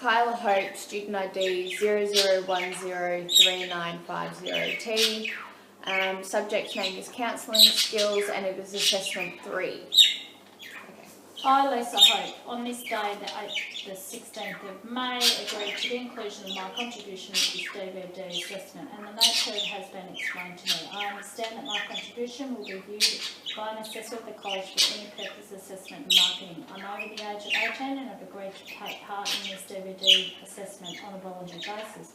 Kyla Hope, student ID 00103950T. Subject name is Counselling Skills and it is Assessment 3. I, Lisa Hope, on this day, the 16th of May, agreed to the inclusion of my contribution to this DVD assessment, and the nature has been explained to me. I understand that my contribution will be viewed by an assessor of the college for any purpose assessment and marketing. I'm over the age of 18 and have agreed to take part in this DVD assessment on a voluntary basis.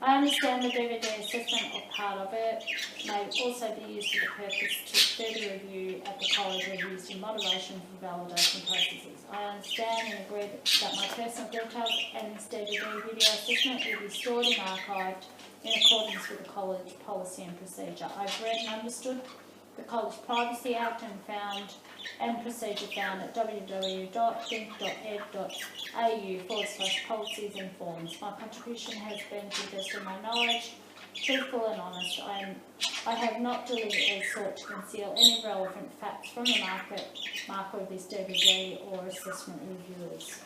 I understand the DVD assessment or part of it may also be used for the purpose to further review at the college or used in moderation for validation processes. I understand and agree that my personal details and this DVD video assessment will be stored and archived in accordance with the college policy and procedure. I've read and understood the College Privacy Act and procedure found at www.think.ed.au/policies and forms. My contribution has been to the best of my knowledge, truthful and honest. I have not deliberately sought to conceal any relevant facts from the marker of this DVD or assessment reviewers.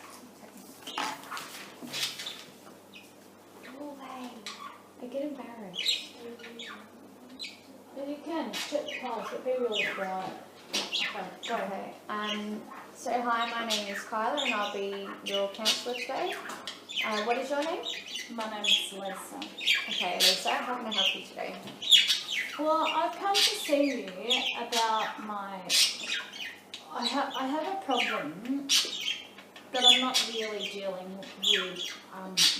Oh, hey. I get embarrassed. If you can, check the class, but be really quiet. Okay. So hi, my name is Kyla and I'll be your counsellor today. What is your name? My name is Lisa. Okay, Lisa, how can I help you today? Well, I've come to see you about I have a problem that I'm not really dealing with.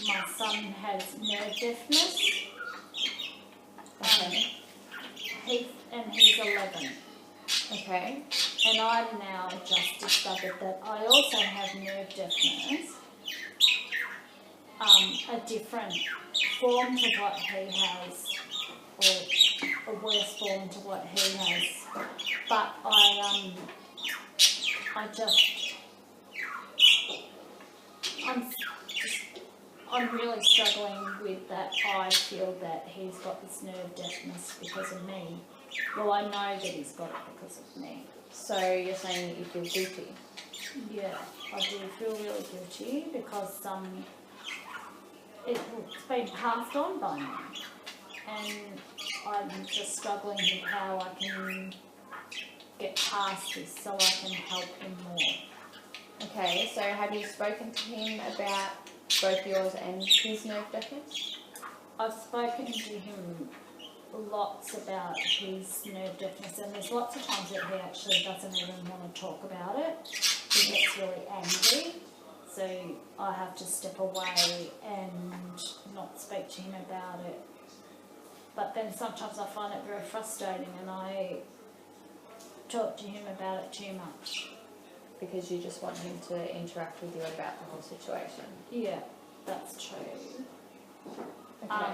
My son has nerve deafness. Okay. He's 11. Okay. And I've now just discovered that I also have nerve deafness, a different form to what he has, or a worse form to what he has. But I'm really struggling with that. I feel that he's got this nerve deafness because of me. Well, I know that he's got it because of me. So you're saying that you feel guilty? Yeah, I do feel really guilty because it's been passed on by me. And I'm just struggling with how I can get past this so I can help him more. Okay, so have you spoken to him about both yours and his nerve deafness? I've spoken to him lots about his nerve deafness, and there's lots of times that he actually doesn't even want to talk about it. He gets really angry, so I have to step away and not speak to him about it. But then sometimes I find it very frustrating and I talk to him about it too much. Because you just want him to interact with you about the whole situation? Yeah, that's true. Okay.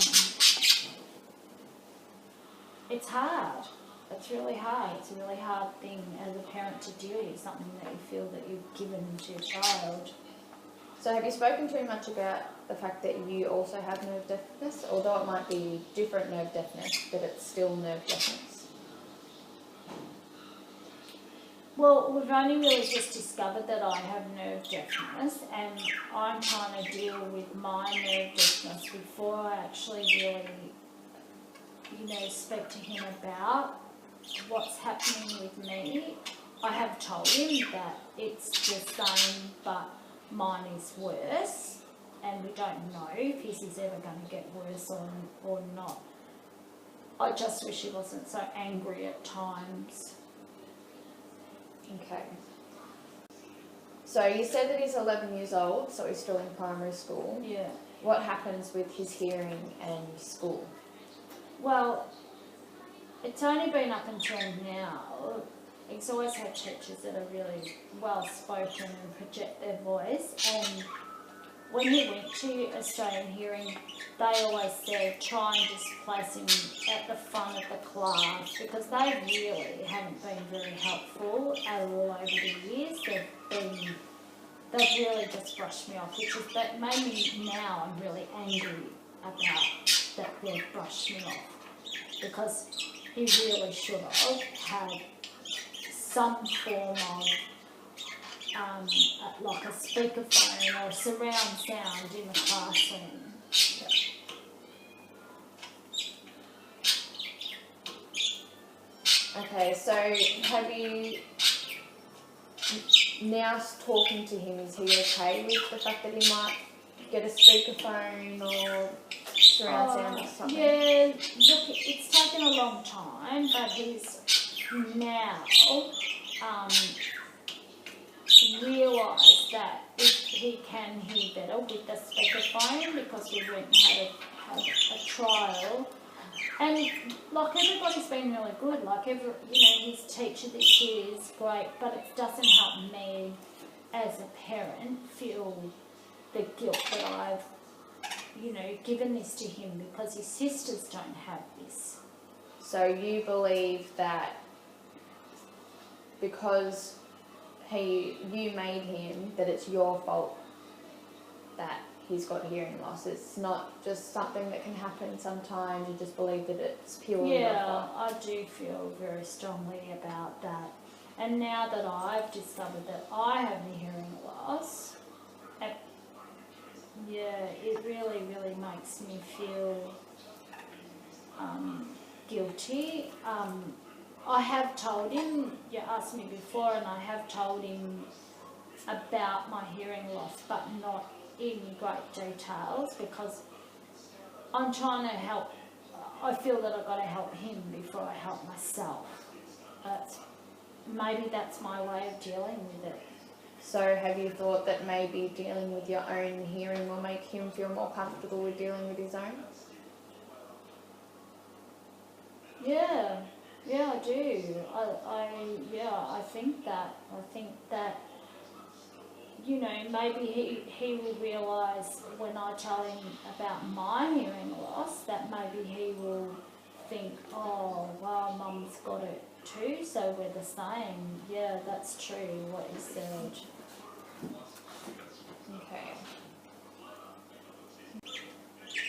It's hard. It's really hard. It's a really hard thing as a parent to deal with, something that you feel that you've given to your child. So have you spoken to him much about the fact that you also have nerve deafness? Although it might be different nerve deafness, but it's still nerve deafness. Well, we've only really just discovered that I have nerve deafness, and I'm trying to deal with my nerve deafness before I actually really, speak to him about what's happening with me. I have told him that it's the same, but mine is worse, and we don't know if his is ever going to get worse or not. I just wish he wasn't so angry at times. Okay. So you said that he's 11 years old, so he's still in primary school. Yeah. What happens with his hearing and school? Well, it's only been up until now. He's always had teachers that are really well spoken and project their voice, and when he went to Australian Hearing, they always said try and just place him at the front of the class, because they really haven't been very helpful at all over the years. They've really just brushed me off, which is that made me, now I'm really angry about that they've brushed me off, because he really should have had some form of like a speakerphone or surround sound in the classroom. Okay, so have you, now talking to him, is he okay with the fact that he might get a speakerphone or surround sound or something? Yeah, look, it's taken a long time, but he's now realised that if he can hear better with the speakerphone, because we went and had a trial. And like everybody's been really good, like his teacher this year is great, but it doesn't help me as a parent feel the guilt that I've, given this to him because his sisters don't have this. So you believe that because you made him, that it's your fault that he's got hearing loss? It's not just something that can happen sometimes, you just believe that it's purely your fault? Yeah, I do feel very strongly about that. And now that I've discovered that I have a hearing loss, it really, really makes me feel guilty. I have told him, you asked me before, and I have told him about my hearing loss, but not in great details, because I'm trying to help. I feel that I've got to help him before I help myself. Maybe that's my way of dealing with it. So have you thought that maybe dealing with your own hearing will make him feel more comfortable with dealing with his own? Yeah, I do. I think that, maybe he will realise when I tell him about my hearing loss, that maybe he will think, oh, well, Mum's got it too, so we're the same. Yeah, that's true, what you said. Okay.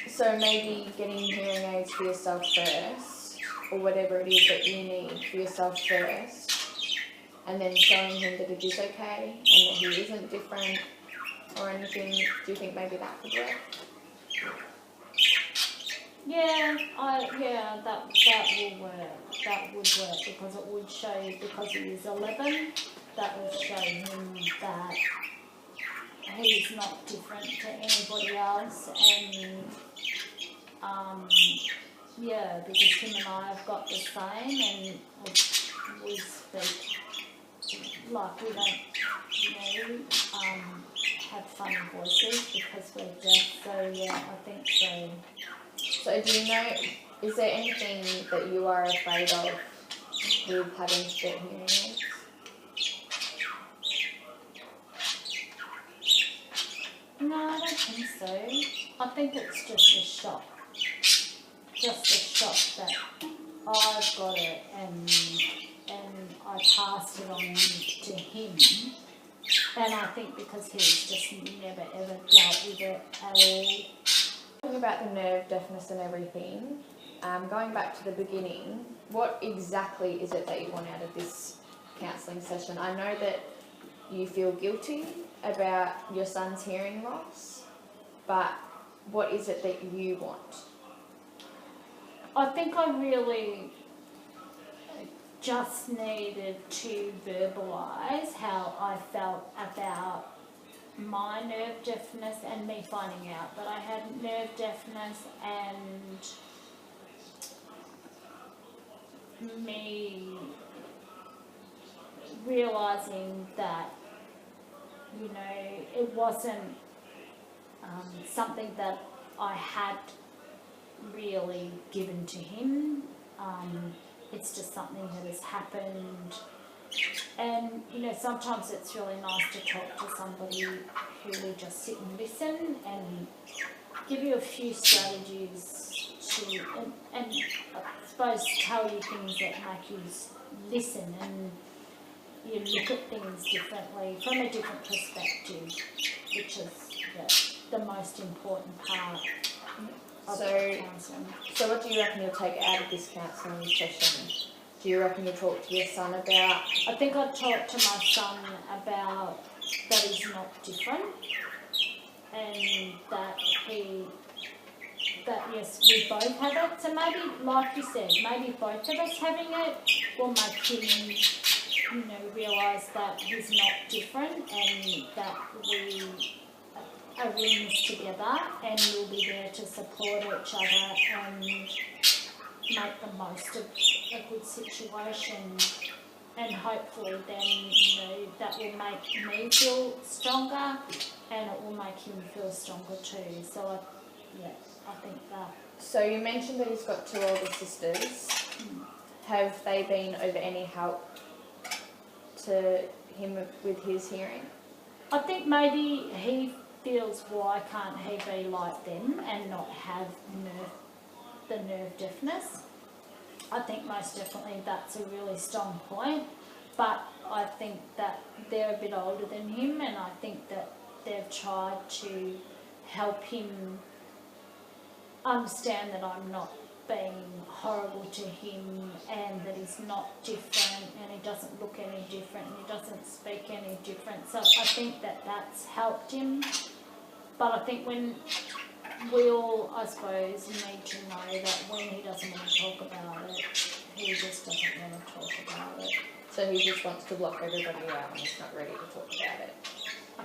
So maybe getting hearing aids for yourself first, or whatever it is that you need for yourself first, and then showing him that it is okay and that he isn't different or anything. Do you think maybe that could work? Yeah, that will work. That would work, because it would show, because he is 11, that would show him that he's not different to anybody else, and because him and I have got the same, and we speak like we don't, have funny voices because we're deaf. So yeah, I think so. So do you know, is there anything that you are afraid of with having to get hearing aids? No, I don't think so. I think it's just a shock. Just a shock that I've got it and I passed it on to him. And I think because he's just never ever dealt with it at all. Talking about the nerve deafness and everything, going back to the beginning, what exactly is it that you want out of this counselling session? I know that you feel guilty about your son's hearing loss, but what is it that you want? I think I really just needed to verbalise how I felt about my nerve deafness, and me finding out that I had nerve deafness, and me realising that, it wasn't something that I had really given to him. It's just something that has happened. And, sometimes it's really nice to talk to somebody who will just sit and listen and give you a few strategies and I suppose tell you things that make you listen and you look at things differently, from a different perspective, which is the most important part of counselling. So what do you reckon you'll take out of this counselling session? Do you reckon you'll talk to your son about? I think I'd talk to my son about that he's not different, and that yes, we both have it. So maybe, like you said, maybe both of us having it will make him, you know, realise that he's not different and that we are in this together and we'll be there to support each other and make the most of a good situation. And hopefully then, you know, that will make me feel stronger and it will make him feel stronger too. So I think that. So you mentioned that he's got 2 older sisters. Have they been of any help to him with his hearing? I think maybe he feels, why can't he be like them and not have the nerve deafness? I think most definitely that's a really strong point, but I think that they're a bit older than him and I think that they've tried to help him understand that I'm not being horrible to him and that he's not different and he doesn't look any different and he doesn't speak any different. So I think that that's helped him. But I think when we all, I suppose, need to know that when he doesn't want to talk about it, he just doesn't want to talk about it. So he just wants to block everybody out and he's not ready to talk about it? I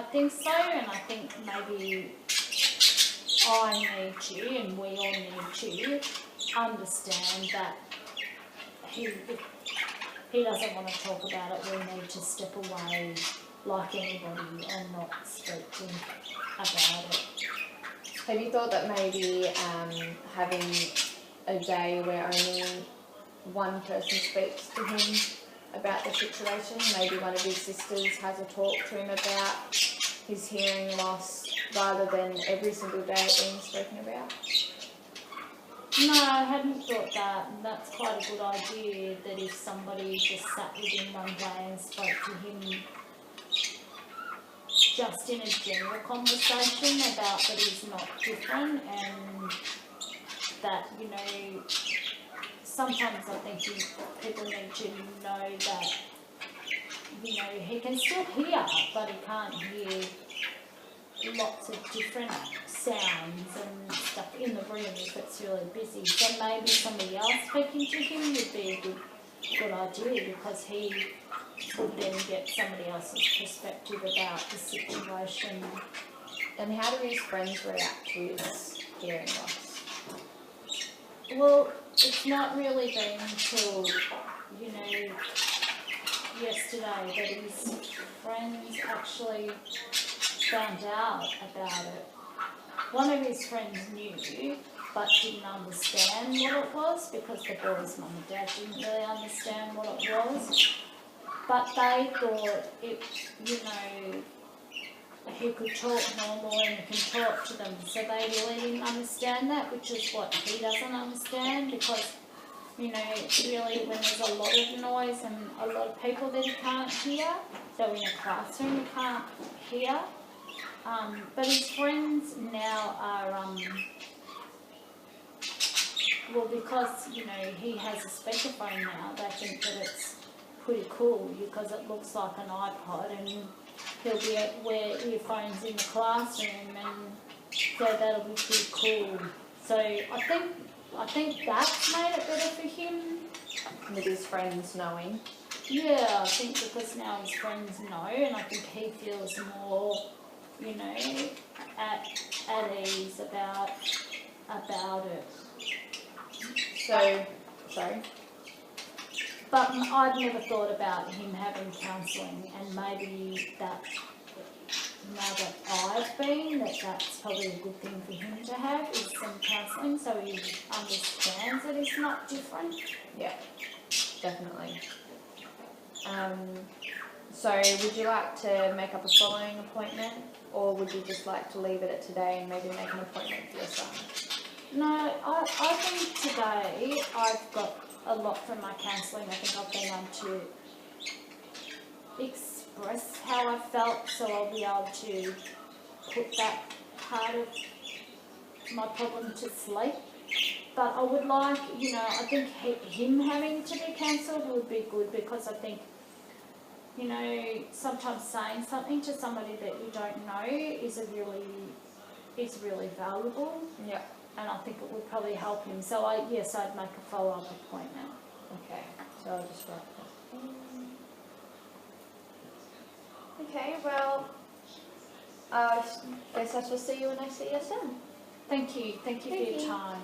think so, and I think maybe I need to, and we all need to, understand that if he doesn't want to talk about it, we need to step away like anybody and not speak to him about it. Have you thought that maybe having a day where only one person speaks to him about the situation, maybe one of his sisters has a talk to him about his hearing loss rather than every single day it being spoken about? No, I hadn't thought that, and that's quite a good idea, that if somebody just sat with him one day and spoke to him just in a general conversation about that he's not different and that, you know, sometimes I think people need to know that, you know, he can still hear, but he can't hear lots of different sounds and stuff in the room if it's really busy. So maybe somebody else speaking to him would be a good idea, because he would then get somebody else's perspective about the situation. And how do his friends react to his hearing loss? Well, it's not really been until, you know, yesterday that his friends actually found out about it. One of his friends knew but didn't understand what it was, because the boy's mum and dad didn't really understand what it was. But they thought it, you know, he could talk normal and he can talk to them. So they really didn't understand that, which is what he doesn't understand, because, you know, really when there's a lot of noise and a lot of people that he can't hear, so in a classroom he can't hear. But his friends now are, well, because, you know, he has a speakerphone now, they think that it's pretty cool because it looks like an iPod, and he'll be wear earphones in the classroom, and so that'll be pretty cool. So I think that's made it better for him. With his friends knowing? Yeah, I think because now his friends know, and I think he feels more, you know, at ease about it. So, sorry? But I'd never thought about him having counselling, and maybe that, now that I've been, that's probably a good thing for him to have, is some counselling, so he understands that he's not different. Yeah, definitely. So would you like to make up a following appointment, or would you just like to leave it at today and maybe make an appointment for your son? No, I think today I've got a lot from my counselling. I think I've been able to express how I felt, so I'll be able to put that part of my problem to sleep. But I would like, I think him having to be cancelled would be good, because I think, sometimes saying something to somebody that you don't know is really valuable. Yeah. And I think it would probably help him. So I'd make a follow-up appointment. Okay, so I'll just write that. Okay, well, I guess I shall see you when I see your son. Thank you for your time.